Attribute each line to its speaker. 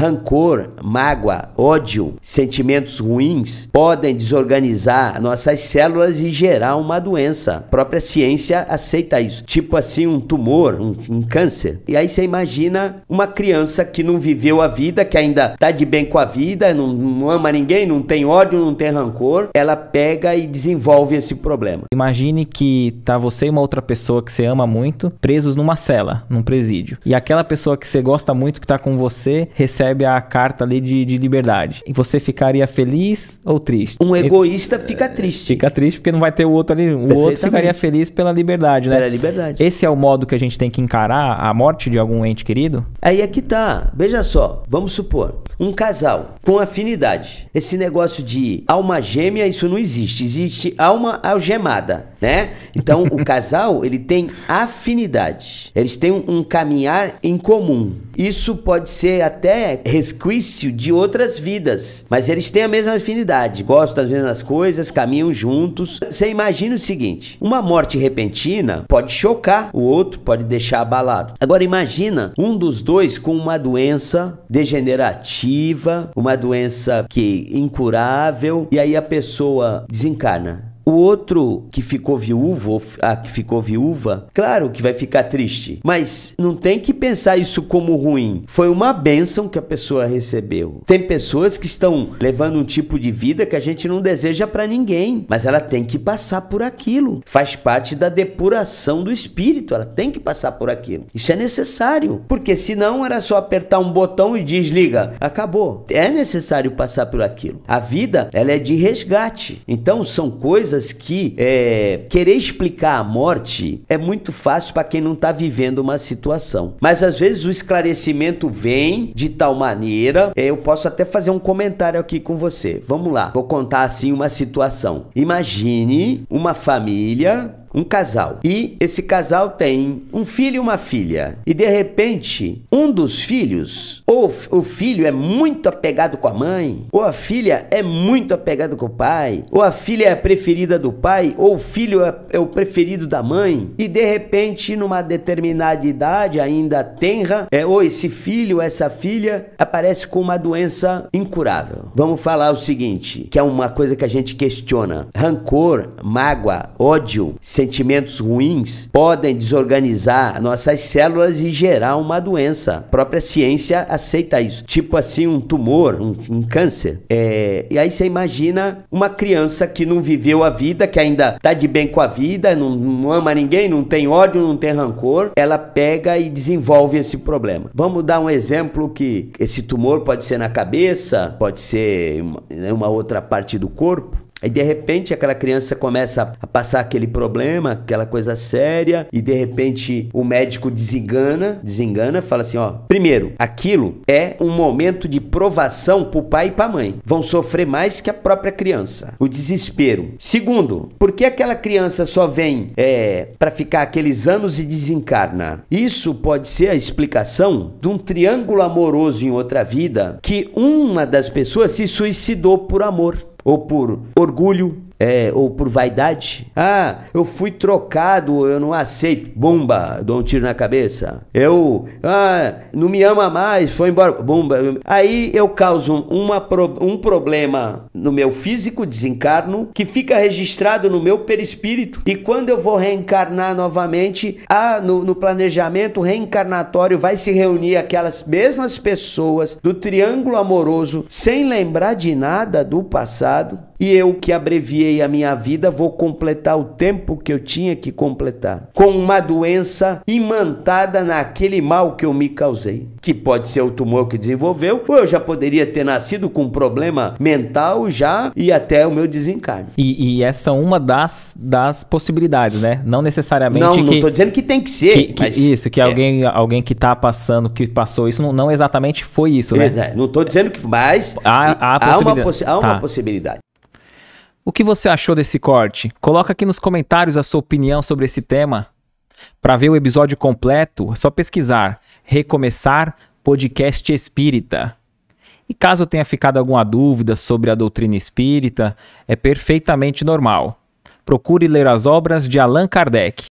Speaker 1: Rancor, mágoa, ódio, sentimentos ruins podem desorganizar nossas células e gerar uma doença. A própria ciência aceita isso. Tipo assim, um tumor, um câncer. E aí você imagina uma criança que não viveu a vida, que ainda tá de bem com a vida, não ama ninguém, não tem ódio, não tem rancor. Ela pega e desenvolve esse problema.
Speaker 2: Imagine que tá você e uma outra pessoa que você ama muito, presos numa cela, num presídio. E aquela pessoa que você gosta muito, que tá com você, recebe a carta ali de liberdade. E você ficaria feliz ou triste?
Speaker 1: Um egoísta fica triste.
Speaker 2: Fica triste porque não vai ter o outro ali. O outro ficaria feliz pela liberdade, né?
Speaker 1: Pela liberdade.
Speaker 2: Esse é o modo que a gente tem que encarar a morte de algum ente querido?
Speaker 1: Aí é que tá. Veja só, vamos supor, um casal com afinidade. Esse negócio de alma gêmea, isso não existe. Existe alma algemada, né? Então, o casal, ele tem afinidade. Eles têm um caminhar em comum. Isso pode ser até resquício de outras vidas, mas eles têm a mesma afinidade, gostam das mesmas coisas, caminham juntos. Você imagina o seguinte, uma morte repentina pode chocar o outro, pode deixar abalado. Agora imagina um dos dois com uma doença degenerativa, uma doença incurável, e aí a pessoa desencarna. O outro que ficou viúvo, ou a que ficou viúva, claro que vai ficar triste, mas não tem que pensar isso como ruim. Foi uma bênção que a pessoa recebeu. Tem pessoas que estão levando um tipo de vida que a gente não deseja para ninguém, mas ela tem que passar por aquilo. Faz parte da depuração do espírito, ela tem que passar por aquilo. Isso é necessário, porque senão era só apertar um botão e desliga. Acabou. É necessário passar por aquilo. A vida, ela é de resgate. Então são coisas que querer explicar a morte é muito fácil para quem não está vivendo uma situação. Mas às vezes o esclarecimento vem de tal maneira, eu posso até fazer um comentário aqui com você. Vamos lá, vou contar assim uma situação. Imagine uma família, um casal, e esse casal tem um filho e uma filha, e de repente um dos filhos, ou o filho é muito apegado com a mãe, ou a filha é muito apegada com o pai, ou a filha é a preferida do pai, ou o filho é o preferido da mãe, e de repente numa determinada idade ainda tenra, ou esse filho, essa filha aparece com uma doença incurável. Vamos falar o seguinte, que é uma coisa que a gente questiona: rancor, mágoa, ódio, sentimentos ruins podem desorganizar nossas células e gerar uma doença. A própria ciência aceita isso. Tipo assim, um tumor, um câncer. E aí você imagina uma criança que não viveu a vida, que ainda tá de bem com a vida, não ama ninguém, não tem ódio, não tem rancor. Ela pega e desenvolve esse problema. Vamos dar um exemplo que esse tumor pode ser na cabeça, pode ser uma outra parte do corpo. Aí de repente aquela criança começa a passar aquele problema, aquela coisa séria, e de repente o médico desengana, fala assim, ó, primeiro, aquilo é um momento de provação pro pai e pra mãe. Vão sofrer mais que a própria criança. O desespero. Segundo, por que aquela criança só vem para ficar aqueles anos e desencarna? Isso pode ser a explicação de um triângulo amoroso em outra vida, que uma das pessoas se suicidou por amor, ou por orgulho, ou por vaidade. Ah, eu fui trocado, eu não aceito. Bomba, dou um tiro na cabeça. Não me ama mais, foi embora. Bomba. Aí eu causo um problema no meu físico, desencarno, que fica registrado no meu perispírito. E quando eu vou reencarnar novamente, no planejamento reencarnatório vai se reunir aquelas mesmas pessoas do triângulo amoroso, sem lembrar de nada do passado. E eu, que abreviei a minha vida, vou completar o tempo que eu tinha que completar, com uma doença imantada naquele mal que eu me causei, que pode ser o tumor que desenvolveu, ou eu já poderia ter nascido com um problema mental já e até o meu desencarne.
Speaker 2: E essa é uma das possibilidades, né? Não necessariamente
Speaker 1: não estou dizendo que tem que ser.
Speaker 2: Alguém que está passando, que passou isso, não exatamente foi isso, né?
Speaker 1: Não estou dizendo que, mas há uma possibilidade.
Speaker 2: O que você achou desse corte? Coloca aqui nos comentários a sua opinião sobre esse tema. Para ver o episódio completo, é só pesquisar Recomeçar Podcast Espírita. E caso tenha ficado alguma dúvida sobre a doutrina espírita, é perfeitamente normal. Procure ler as obras de Allan Kardec.